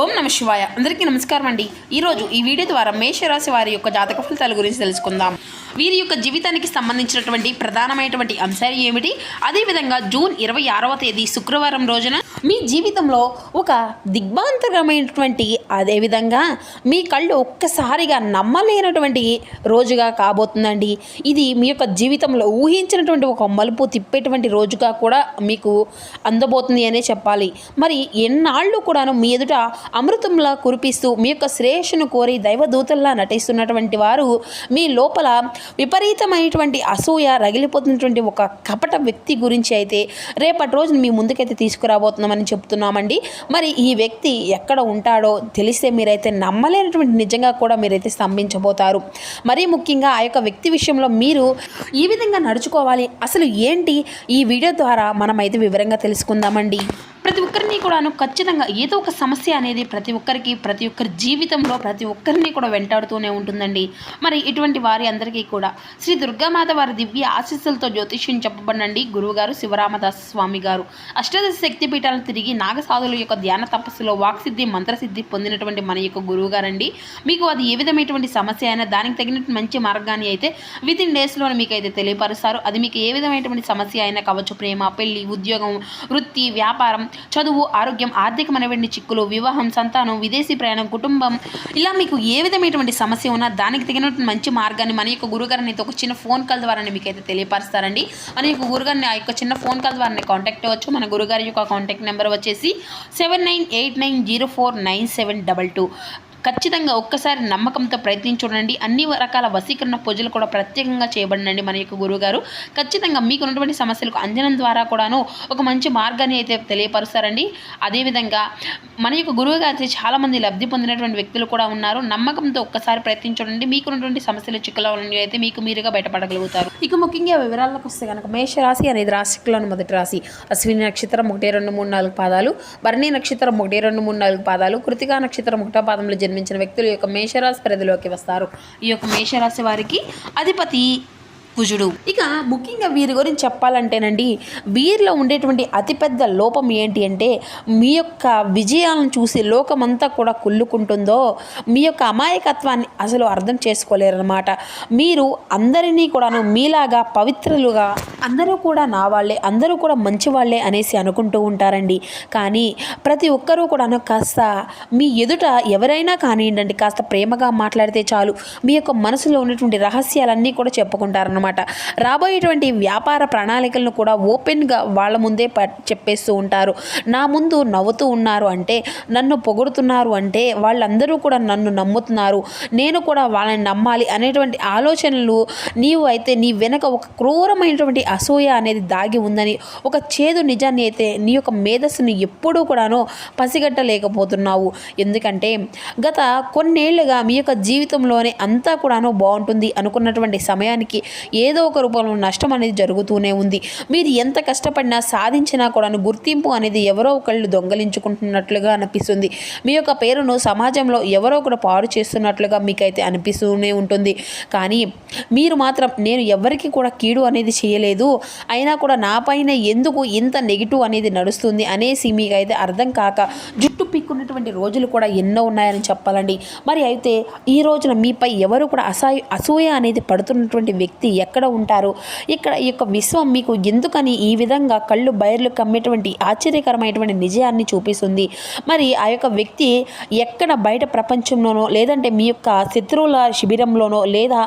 ఓం నమ శివాయ. అందరికీ నమస్కారం అండి. ఈరోజు ఈ వీడియో ద్వారా మేషరాశి వారి యొక్క జాతక ఫలితాల గురించి తెలుసుకుందాం. వీరి యొక్క జీవితానికి సంబంధించినటువంటి ప్రధానమైనటువంటి అంశాలు ఏమిటి, అదేవిధంగా జూన్ 26వ తేదీ శుక్రవారం రోజున మీ జీవితంలో ఒక దిగ్భాంతరమైనటువంటి, అదేవిధంగా మీ కళ్ళు ఒక్కసారిగా నమ్మలేనటువంటి రోజుగా కాబోతుందండి. ఇది మీ యొక్క జీవితంలో ఊహించినటువంటి ఒక మలుపు తిప్పేటువంటి రోజుగా కూడా మీకు అందబోతుంది అనే చెప్పాలి. మరి ఎన్నాళ్ళు కూడాను మీ ఎదుట అమృతంలా కురిపిస్తూ మీ యొక్క శ్రేయస్సును కోరి దైవదూతల్లా నటిస్తున్నటువంటి వారు మీ లోపల విపరీతమైనటువంటి అసూయ రగిలిపోతున్నటువంటి ఒక కపట వ్యక్తి గురించి అయితే రేపటి రోజున మీ ముందుకైతే తీసుకురాబోతున్నామని చెప్తున్నామండి. మరి ఈ వ్యక్తి ఎక్కడ ఉంటాడో తెలిస్తే మీరైతే నమ్మలేనటువంటి నిజంగా కూడా మీరైతే స్తంభించబోతారు. మరీ ముఖ్యంగా ఆ యొక్క వ్యక్తి విషయంలో మీరు ఈ విధంగా నడుచుకోవాలి, అసలు ఏంటి, ఈ వీడియో ద్వారా మనమైతే వివరంగా తెలుసుకుందామండి. ప్రతి ఒక్కరిని కూడాను ఖచ్చితంగా ఏదో ఒక సమస్య అనేది ప్రతి ఒక్కరి జీవితంలో ప్రతి ఒక్కరిని కూడా వెంటాడుతూనే ఉంటుందండి. మరి ఇటువంటి వారి అందరికీ కూడా శ్రీ దుర్గామాత వారి దివ్య ఆశీస్సులతో జ్యోతిష్యం చెప్పబడినండి గురువుగారు శివరామదాస్ స్వామి గారు. అష్టాదశ శక్తి పీఠాలను తిరిగి నాగసాధుల యొక్క ధ్యాన తపస్సులో వాక్సిద్ధి మంత్రసిద్ధి పొందినటువంటి మన యొక్క గురువు గారండి. మీకు అది ఏ విధమైనటువంటి సమస్య అయినా దానికి తగినట్టు మంచి మార్గాన్ని అయితే వితిన్ డేస్లోనే మీకు అయితే తెలియపరుస్తారు. అది మీకు ఏ విధమైనటువంటి సమస్య అయినా కావచ్చు, ప్రేమ, పెళ్లి, ఉద్యోగం, వృత్తి, వ్యాపారం, చదువు, ఆరోగ్యం, ఆర్థికమైనటువంటి చిక్కులు, వివాహం, సంతానం, విదేశీ ప్రయాణం, కుటుంబం, ఇలా మీకు ఏ విధమైనటువంటి సమస్య ఉన్నా దానికి తగినటువంటి మంచి మార్గాన్ని మన యొక్క గురుగారిని అయితే ఒక చిన్న ఫోన్ కాల్ ద్వారా మీకు అయితే తెలియపరుస్తారండి. మన యొక్క గురుగారిని ఆ యొక్క చిన్న ఫోన్ కాల్ ద్వారా కాంటాక్ట్ అవ్వచ్చు. మన గురుగారి యొక్క కాంటాక్ట్ నెంబర్ వచ్చేసి 7989049722. ఖచ్చితంగా ఒక్కసారి నమ్మకంతో ప్రయత్నించి చూడండి. అన్ని రకాల వశీకరణ పూజలు కూడా ప్రత్యేకంగా చేయబడినండి మన యొక్క గురువుగారు. ఖచ్చితంగా మీకు ఉన్నటువంటి సమస్యలకు అంజనం ద్వారా కూడాను ఒక మంచి మార్గాన్ని అయితే తెలియపరుస్తారండి. అదేవిధంగా మన యొక్క గురువుగారు చాలామంది లబ్ధి పొందినటువంటి వ్యక్తులు కూడా ఉన్నారు. నమ్మకంతో ఒక్కసారి ప్రయత్నించండి. మీకు ఉన్నటువంటి సమస్యలు చిక్కుల అయితే మీకు మీరుగా బయటపడగలుగుతారు. ఇక ముఖ్యంగా వివరాలకు వస్తే కనుక మేషరాశి అనేది రాశిలోని మొదటి రాశి. అశ్విని నక్షత్రం 1, 2, 3, 4 పాదాలు, భరణి నక్షత్రం 1, 2, 3, 4 పాదాలు, కృతికా నక్షత్రం 1వ పాదంలో జన్మించిన వ్యక్తులు ఈ యొక్క మేషరాశి పరిధిలోకి వస్తారు. ఈ యొక్క మేషరాశి వారికి అధిపతి కుజుడు. ఇక ముఖ్యంగా వీరి గురించి చెప్పాలంటేనండి, వీరిలో ఉండేటువంటి అతిపెద్ద లోపం ఏంటి అంటే, మీ యొక్క విజయాలను చూసి లోకమంతా కూడా కుళ్ళుకుంటుందో మీ యొక్క అమాయకత్వాన్ని అసలు అర్థం చేసుకోలేరన్నమాట. మీరు అందరినీ కూడాను మీలాగా పవిత్రులుగా, అందరూ కూడా నా వాళ్ళే, అందరూ కూడా మంచి వాళ్ళే అనేసి అనుకుంటూ ఉంటారండి. కానీ ప్రతి ఒక్కరూ కూడాను కాస్త మీ ఎదుట ఎవరైనా కానివ్వండి కాస్త ప్రేమగా మాట్లాడితే చాలు మీ యొక్క మనసులో ఉన్నటువంటి రహస్యాలన్నీ కూడా చెప్పుకుంటారన్నమాట. రాబోయేటువంటి వ్యాపార ప్రణాళికలను కూడా ఓపెన్గా వాళ్ళ ముందే చెప్పేస్తూ ఉంటారు. నా ముందు నవ్వుతూ ఉన్నారు అంటే, నన్ను పొగుడుతున్నారు అంటే వాళ్ళందరూ కూడా నన్ను నమ్ముతున్నారు, నేను కూడా వాళ్ళని నమ్మాలి అనేటువంటి ఆలోచనలు నీవు అయితే నీ వెనక ఒక క్రూరమైనటువంటి అసూయ అనేది దాగి ఉందని, ఒక చేదు నిజాన్ని అయితే నీ యొక్క మేధస్సుని ఎప్పుడూ కూడాను పసిగట్టలేకపోతున్నావు. ఎందుకంటే గత కొన్నేళ్లుగా మీ యొక్క జీవితంలోనే అంతా కూడాను బాగుంటుంది అనుకున్నటువంటి సమయానికి ఏదో ఒక రూపంలో నష్టం అనేది జరుగుతూనే ఉంది. మీరు ఎంత కష్టపడినా సాధించినా కూడా గుర్తింపు అనేది ఎవరో ఒకళ్ళు దొంగలించుకుంటున్నట్లుగా అనిపిస్తుంది. మీ యొక్క పేరును సమాజంలో ఎవరో ఒకరు పాడు చేస్తున్నట్లుగా మీకైతే అనిపిస్తూనే ఉంటుంది. కానీ మీరు మాత్రం నేను ఎవరికి కూడా కీడు అనేది చేయలేదు, అయినా కూడా నా పైన ఎందుకు ఇంత నెగిటివ్ అనేది నడుస్తుంది అనేసి మీకైతే అర్థం కాక జుట్టు పిక్కున్నటువంటి రోజులు కూడా ఎన్నో ఉన్నాయని చెప్పాలండి. మరి అయితే ఈ రోజున మీపై ఎవరు కూడా అసూయ అనేది పడుతున్నటువంటి వ్యక్తి ఎక్కడ ఉంటారు, ఇక్కడ ఈ యొక్క విశ్వం మీకు ఎందుకని ఈ విధంగా కళ్ళు బయర్లు కమ్మేటువంటి ఆశ్చర్యకరమైనటువంటి నిజాన్ని చూపిస్తుంది. మరి ఆ యొక్క వ్యక్తి ఎక్కడ బయట ప్రపంచంలోనో, లేదంటే మీ యొక్క శత్రువుల శిబిరంలోనో, లేదా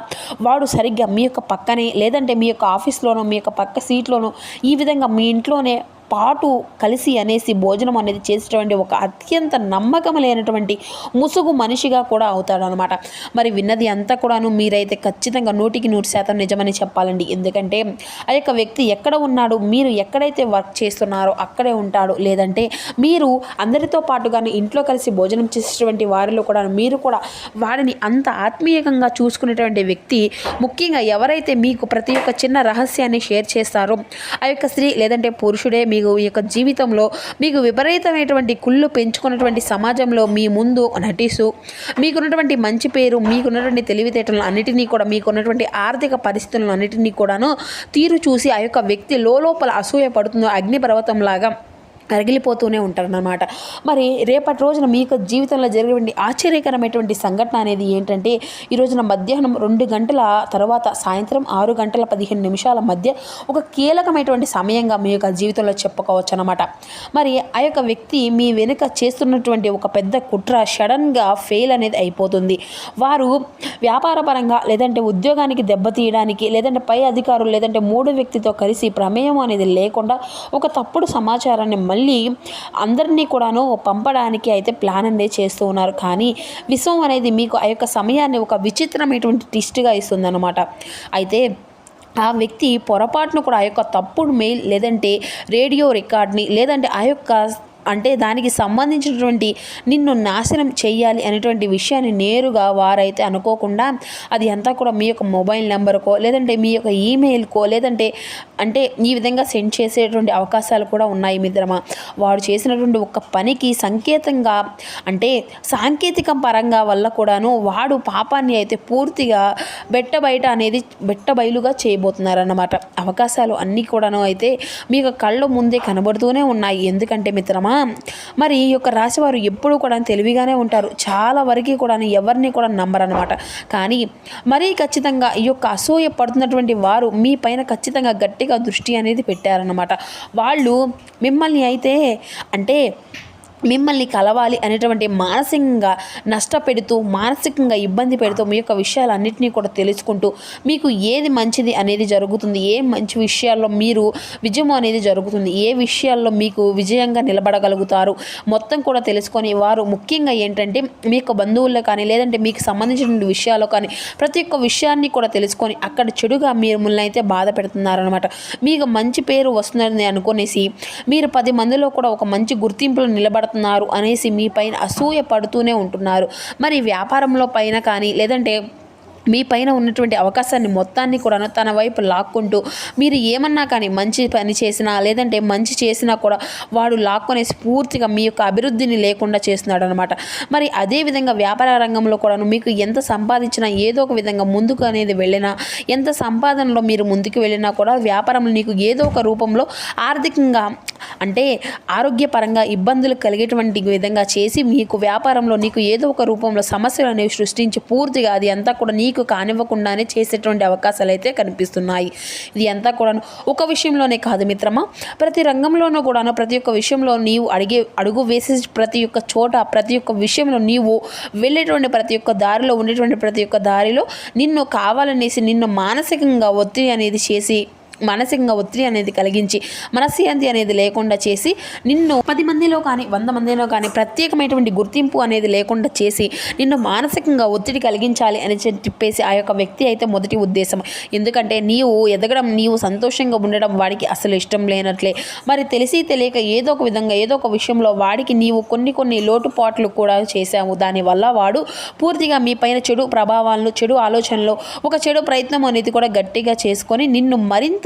వాడు సరిగ్గా మీ యొక్క పక్కనే, లేదంటే మీ యొక్క ఆఫీస్లోనో, మీ యొక్క పక్క సీట్లోనో, ఈ విధంగా మీ ఇంట్లోనే పాటు కలిసి అనేసి భోజనం అనేది చేసేటువంటి ఒక అత్యంత నమ్మకం లేనటువంటి ముసుగు మనిషిగా కూడా అవుతాడనమాట. మరి విన్నది అంతా కూడాను మీరైతే ఖచ్చితంగా 100% నిజమని చెప్పాలండి. ఎందుకంటే ఆ యొక్క వ్యక్తి ఎక్కడ ఉన్నాడు, మీరు ఎక్కడైతే వర్క్ చేస్తున్నారో అక్కడే ఉంటాడు, లేదంటే మీరు అందరితో పాటుగానే ఇంట్లో కలిసి భోజనం చేసేటువంటి వారిలో కూడా మీరు కూడా వాడిని అంత ఆత్మీయంగా చూసుకునేటువంటి వ్యక్తి, ముఖ్యంగా ఎవరైతే మీకు ప్రతి ఒక్క చిన్న రహస్యాన్ని షేర్ చేస్తారో ఆ యొక్క స్త్రీ లేదంటే పురుషుడే మీకు ఈ యొక్క జీవితంలో మీకు విపరీతమైనటువంటి కుళ్ళు పెంచుకున్నటువంటి సమాజంలో మీ ముందు నటిస్తూ మీకున్నటువంటి మంచి పేరు, మీకున్నటువంటి తెలివితేటలను అన్నిటినీ కూడా, మీకున్నటువంటి ఆర్థిక పరిస్థితులను అన్నిటినీ కూడాను తీరు చూసి ఆ యొక్క వ్యక్తి లోపల అసూయ పడుతుందో అగ్నిపర్వతంలాగా కరిగిలిపోతూనే ఉంటారన్నమాట. మరి రేపటి రోజున మీ యొక్క జీవితంలో జరిగేటువంటి ఆశ్చర్యకరమైనటువంటి సంఘటన అనేది ఏంటంటే, ఈ రోజున మధ్యాహ్నం 2 గంటల తర్వాత సాయంత్రం 6 గంటల 15 నిమిషాల మధ్య ఒక కీలకమైనటువంటి సమయంగా మీ యొక్క జీవితంలో చెప్పుకోవచ్చు అన్నమాట. మరి ఆ యొక్క వ్యక్తి మీ వెనుక చేస్తున్నటువంటి ఒక పెద్ద కుట్ర సడన్గా ఫెయిల్ అనేది అయిపోతుంది. వారు వ్యాపారపరంగా లేదంటే ఉద్యోగానికి దెబ్బతీయడానికి లేదంటే పై అధికారులు లేదంటే మూడో వ్యక్తితో కలిసి ప్రమేయం అనేది లేకుండా ఒక తప్పుడు సమాచారాన్ని మళ్ళీ అందరినీ కూడాను పంపడానికి అయితే ప్లాన్ అనేది చేస్తూ ఉన్నారు. కానీ విశ్వం అనేది మీకు ఆ యొక్క సమయాన్ని ఒక విచిత్రమైనటువంటి ట్విస్ట్గా ఇస్తుందన్నమాట. అయితే ఆ వ్యక్తి పొరపాటును కూడా ఆ యొక్క తప్పుడు మెయిల్ లేదంటే రేడియో రికార్డ్ని లేదంటే ఆ యొక్క అంటే దానికి సంబంధించినటువంటి నిన్ను నాశనం చేయాలి అనేటువంటి విషయాన్ని నేరుగా వారైతే అనుకోకుండా అది అంతా కూడా మీ యొక్క మొబైల్ నెంబర్కో లేదంటే మీ యొక్క ఈమెయిల్కో లేదంటే అంటే ఈ విధంగా సెండ్ చేసేటువంటి అవకాశాలు కూడా ఉన్నాయి మిత్రమా. వాడు చేసినటువంటి ఒక పనికి సంకేతంగా అంటే సాంకేతిక పరంగా వల్ల కూడాను వాడు పాపాన్ని అయితే పూర్తిగా బెట్టబయలుగా చేయబోతున్నారన్నమాట. అవకాశాలు అన్నీ కూడాను అయితే మీకు కళ్ళ ముందే కనబడుతూనే ఉన్నాయి. ఎందుకంటే మిత్రమా, మరి ఈ యొక్క రాశివారు ఎప్పుడూ కూడా తెలివిగానే ఉంటారు. చాలా వరకు కూడా ఎవరిని కూడా నమ్మరన్నమాట. కానీ మరీ ఖచ్చితంగా ఈ యొక్క అసూయ పడుతున్నటువంటి వారు మీ పైన ఖచ్చితంగా గట్టిగా దృష్టి అనేది పెట్టారన్నమాట. వాళ్ళు మిమ్మల్ని అయితే అంటే మిమ్మల్ని కలవాలి అనేటువంటి మానసికంగా నష్టపెడుతూ మానసికంగా ఇబ్బంది పెడుతూ మీ యొక్క విషయాలన్నింటినీ కూడా తెలుసుకుంటూ మీకు ఏది మంచిది అనేది జరుగుతుంది, ఏ మంచి విషయాల్లో మీరు విజయం అనేది జరుగుతుంది, ఏ విషయాల్లో మీకు విజయంగా నిలబడగలుగుతారు మొత్తం కూడా తెలుసుకొని వారు ముఖ్యంగా ఏంటంటే మీ యొక్క బంధువుల్లో కానీ లేదంటే మీకు సంబంధించిన విషయాల్లో కానీ ప్రతి ఒక్క విషయాన్ని కూడా తెలుసుకొని అక్కడ చెడుగా మీరు మిమ్మల్ని అయితే బాధ పెడుతున్నారనమాట. మీకు మంచి పేరు వస్తుందని అనుకునేసి మీరు 10 మందిలో కూడా ఒక మంచి గుర్తింపులో నిలబడుతున్నారు అనేసి మీ పైన అసూయ పడుతూనే ఉంటున్నారు. మరి వ్యాపారంలో పైన కానీ లేదంటే మీ పైన ఉన్నటువంటి అవకాశాన్ని మొత్తాన్ని కూడా తన వైపు లాక్కుంటూ మీరు ఏమన్నా కానీ మంచి పని చేసినా లేదంటే మంచి చేసినా కూడా వాడు లాక్కొనేసి పూర్తిగా మీ యొక్క అభివృద్ధిని లేకుండా చేస్తున్నాడు అనమాట. మరి అదేవిధంగా వ్యాపార రంగంలో కూడా మీకు ఎంత సంపాదించినా ఏదో ఒక విధంగా ముందుకు అనేది వెళ్ళినా ఎంత సంపాదనలో మీరు ముందుకు వెళ్ళినా కూడా వ్యాపారంలో నీకు ఏదో ఒక రూపంలో ఆర్థికంగా అంటే ఆరోగ్యపరంగా ఇబ్బందులు కలిగేటువంటి విధంగా చేసి మీకు వ్యాపారంలో నీకు ఏదో ఒక రూపంలో సమస్యలు అనేవి సృష్టించి పూర్తిగా అది అంతా కూడా నీకు కానివ్వకుండానే చేసేటువంటి అవకాశాలు అయితే కనిపిస్తున్నాయి. ఇది అంతా కూడా ఒక విషయంలోనే కాదు మిత్రమా, ప్రతి రంగంలోనూ కూడా ప్రతి ఒక్క విషయంలో నీవు అడుగు వేసే ప్రతి ఒక్క చోట ప్రతి ఒక్క విషయంలో నీవు వెళ్ళేటువంటి ప్రతి ఒక్క దారిలో ఉండేటువంటి ప్రతి ఒక్క దారిలో నిన్ను కావాలనేసి నిన్ను మానసికంగా ఒత్తిడి అనేది కలిగించి మనశ్శాంతి అనేది లేకుండా చేసి నిన్ను 10 మందిలో కానీ 100 మందిలో కానీ ప్రత్యేకమైనటువంటి గుర్తింపు అనేది లేకుండా చేసి నిన్ను మానసికంగా ఒత్తిడి కలిగించాలి అని చెప్పేసి ఆ యొక్క వ్యక్తి అయితే మొదటి ఉద్దేశం. ఎందుకంటే నీవు ఎదగడం నీవు సంతోషంగా ఉండడం వాడికి అసలు ఇష్టం లేనట్లే. మరి తెలిసి తెలియక ఏదో ఒక విధంగా ఏదో ఒక విషయంలో వాడికి నీవు కొన్ని లోటుపాట్లు కూడా చేశావు. దానివల్ల వాడు పూర్తిగా మీ పైన చెడు ప్రభావాలను చెడు ఆలోచనలు ఒక చెడు ప్రయత్నం అనేది కూడా గట్టిగా చేసుకొని నిన్ను మరింత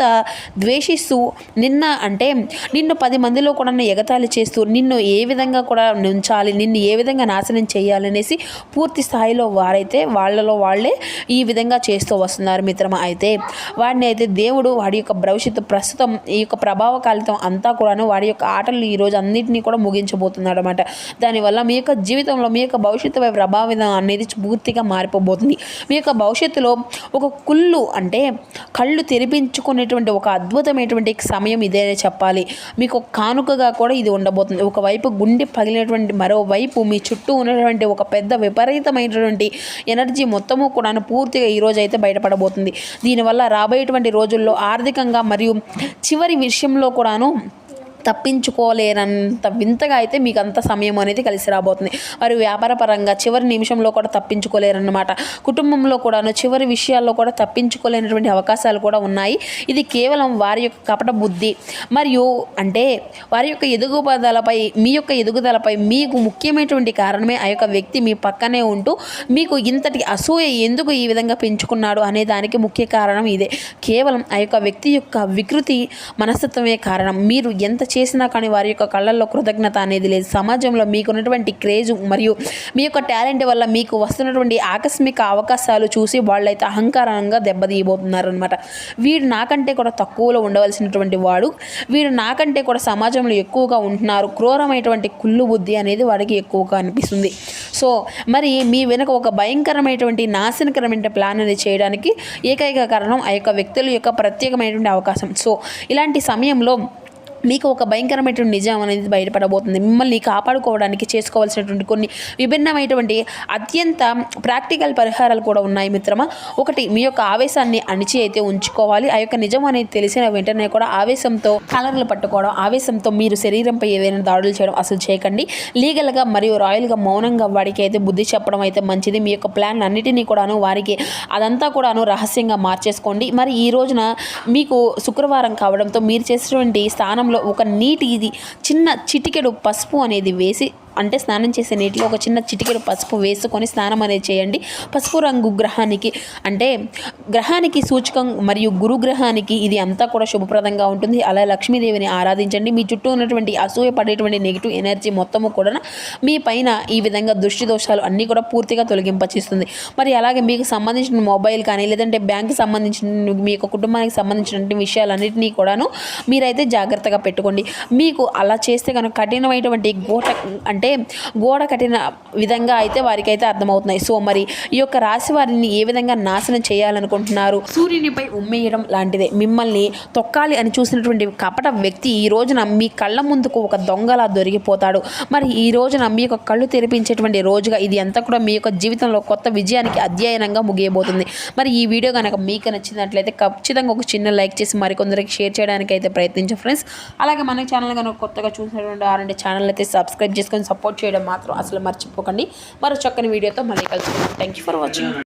ద్వేషిస్తూ నిన్ను 10 మందిలో కూడా ఎగతాళి చేస్తూ నిన్ను ఏ విధంగా కూడా ఉంచాలి, నిన్ను ఏ విధంగా నాశనం చేయాలనేసి పూర్తి స్థాయిలో వారైతే వాళ్ళలో వాళ్ళే ఈ విధంగా చేస్తూ వస్తున్నారు మిత్రమా. అయితే వాడిని అయితే దేవుడు వాడి యొక్క భవిష్యత్తు ప్రస్తుతం ఈ యొక్క ప్రభావకాలితం అంతా కూడాను వాడి యొక్క ఆటలు ఈరోజు అన్నింటినీ కూడా ముగించబోతున్నాడు అనమాట. దానివల్ల మీ యొక్క జీవితంలో మీ యొక్క భవిష్యత్తు ప్రభావితం అనేది పూర్తిగా మారిపోబోతుంది. మీ యొక్క భవిష్యత్తులో ఒక కళ్ళు తెరిపించుకునేటువంటి ఒక అద్భుతమైనటువంటి సమయం ఇదే చెప్పాలి. మీకు కానుకగా కూడా ఇది ఉండబోతుంది. ఒకవైపు గుండె పగిలినటువంటి మరోవైపు మీ చుట్టూ ఉన్నటువంటి ఒక పెద్ద విపరీతమైనటువంటి ఎనర్జీ మొత్తము కూడా పూర్తిగా ఈరోజు అయితే బయటపడబోతుంది. దీనివల్ల రాబోయేటువంటి రోజుల్లో ఆర్థికంగా మరియు చివరి విషయంలో కూడాను తప్పించుకోలేనంత వింతగా అయితే మీకు అంత సమయం అనేది కలిసి రాబోతుంది. వారు వ్యాపార పరంగా చివరి నిమిషంలో కూడా తప్పించుకోలేరన్నమాట. కుటుంబంలో కూడాను చివరి విషయాల్లో కూడా తప్పించుకోలేనటువంటి అవకాశాలు కూడా ఉన్నాయి. ఇది కేవలం వారి యొక్క కపట బుద్ధి మరియు వారి యొక్క మీ యొక్క ఎదుగుదలపై మీకు ముఖ్యమైనటువంటి కారణమే ఆ యొక్క వ్యక్తి మీ పక్కనే ఉంటూ మీకు ఇంతటి అసూయ ఎందుకు ఈ విధంగా పెంచుకున్నాడు అనే దానికి ముఖ్య కారణం ఇదే. కేవలం ఆ యొక్క వ్యక్తి యొక్క వికృతి మనస్తత్వమే కారణం. మీరు ఎంత చేసినా కానీ వారి యొక్క కళ్ళల్లో కృతజ్ఞత అనేది లేదు. సమాజంలో మీకున్నటువంటి క్రేజ్ మరియు మీ యొక్క టాలెంట్ వల్ల మీకు వస్తున్నటువంటి ఆకస్మిక అవకాశాలు చూసి వాళ్ళైతే అహంకారంగా దెబ్బతీయబోతున్నారనమాట. వీడు నాకంటే కూడా తక్కువలో ఉండవలసినటువంటి వాడు, వీడు నాకంటే కూడా సమాజంలో ఎక్కువగా ఉంటున్నారు, క్రూరమైనటువంటి కుళ్ళు బుద్ధి అనేది వాడికి ఎక్కువగా అనిపిస్తుంది. సో మరి మీ వెనుక ఒక భయంకరమైనటువంటి నాశనకరమైన ప్లాన్ అనేది చేయడానికి ఏకైక కారణం ఆ యొక్క వ్యక్తుల యొక్క ప్రత్యేకమైనటువంటి అవకాశం. సో ఇలాంటి సమయంలో మీకు ఒక భయంకరమైనటువంటి నిజం అనేది బయటపడబోతుంది. మిమ్మల్ని కాపాడుకోవడానికి చేసుకోవాల్సినటువంటి కొన్ని విభిన్నమైనటువంటి అత్యంత ప్రాక్టికల్ పరిహారాలు కూడా ఉన్నాయి మిత్రమా. ఒకటి, మీ యొక్క ఆవేశాన్ని అణిచి అయితే ఉంచుకోవాలి. ఆ యొక్క నిజం అనేది తెలిసిన వెంటనే కూడా ఆవేశంతో కలర్లు పట్టుకోవడం, ఆవేశంతో మీరు శరీరంపై ఏదైనా దాడులు చేయడం అసలు చేయకండి. లీగల్గా మరియు రాయల్గా మౌనంగా వాడికి అయితే బుద్ధి చెప్పడం అయితే మంచిది. మీ యొక్క ప్లాన్ అన్నిటినీ కూడాను వారికి అదంతా కూడాను రహస్యంగా మార్చేసుకోండి. మరి ఈ రోజున మీకు శుక్రవారం కావడంతో మీరు చేసేటువంటి స్థానం ఒక నీటి ఇది చిన్న చిటికెడు పసుపు అనేది వేసి, అంటే స్నానం చేసే నీటిలో ఒక చిన్న చిటికెడు పసుపు వేసుకొని స్నానం అనేది చేయండి. పసుపు రంగు గ్రహానికి, అంటే గ్రహానికి సూచకం మరియు గురుగ్రహానికి ఇది అంతా కూడా శుభప్రదంగా ఉంటుంది. అలా లక్ష్మీదేవిని ఆరాధించండి. మీ చుట్టూ ఉన్నటువంటి అసూయ పడేటువంటి నెగిటివ్ ఎనర్జీ మొత్తము కూడా మీ పైన ఈ విధంగా దృష్టి దోషాలు అన్నీ కూడా పూర్తిగా తొలగింపచేస్తుంది. మరి అలాగే మీకు సంబంధించిన మొబైల్ కానీ లేదంటే బ్యాంకు సంబంధించిన మీ యొక్క కుటుంబానికి సంబంధించిన విషయాలన్నింటినీ కూడాను మీరైతే జాగ్రత్తగా పెట్టుకోండి. మీకు అలా చేస్తే కనుక కఠినమైనటువంటి గోడ కట్టిన విధంగా అయితే వారికైతే అర్థమవుతున్నాయి. సో మరి ఈ యొక్క రాశి వారిని ఏ విధంగా నాశనం చేయాలనుకుంటున్నారు? సూర్యునిపై ఉమ్మేయడం లాంటిదే. మిమ్మల్ని తొక్కాలి అని చూసినటువంటి కపట వ్యక్తి ఈ రోజున మీ కళ్ళ ముందుకు ఒక దొంగలా దొరికిపోతాడు. మరి ఈ రోజున మీ యొక్క కళ్ళు తెరిపించేటువంటి రోజుగా ఇది అంతా కూడా మీ యొక్క జీవితంలో కొత్త విజయానికి అధ్యయనంగా ముగియబోతుంది. మరి ఈ వీడియో కనుక మీకు నచ్చినట్లయితే ఖచ్చితంగా ఒక చిన్న లైక్ చేసి మరికొందరికి షేర్ చేయడానికి అయితే ప్రయత్నించండి ఫ్రెండ్స్. అలాగే మన ఛానల్ కనుక కొత్తగా చూసినటువంటి ఆరంటే ఛానల్ అయితే సబ్స్క్రైబ్ చేసుకొని సపోర్ట్ చేయడం మాత్రం అసలు మర్చిపోకండి. మరో చక్కని వీడియోతో మళ్ళీ కలుసుకుందాం. Thank you for watching.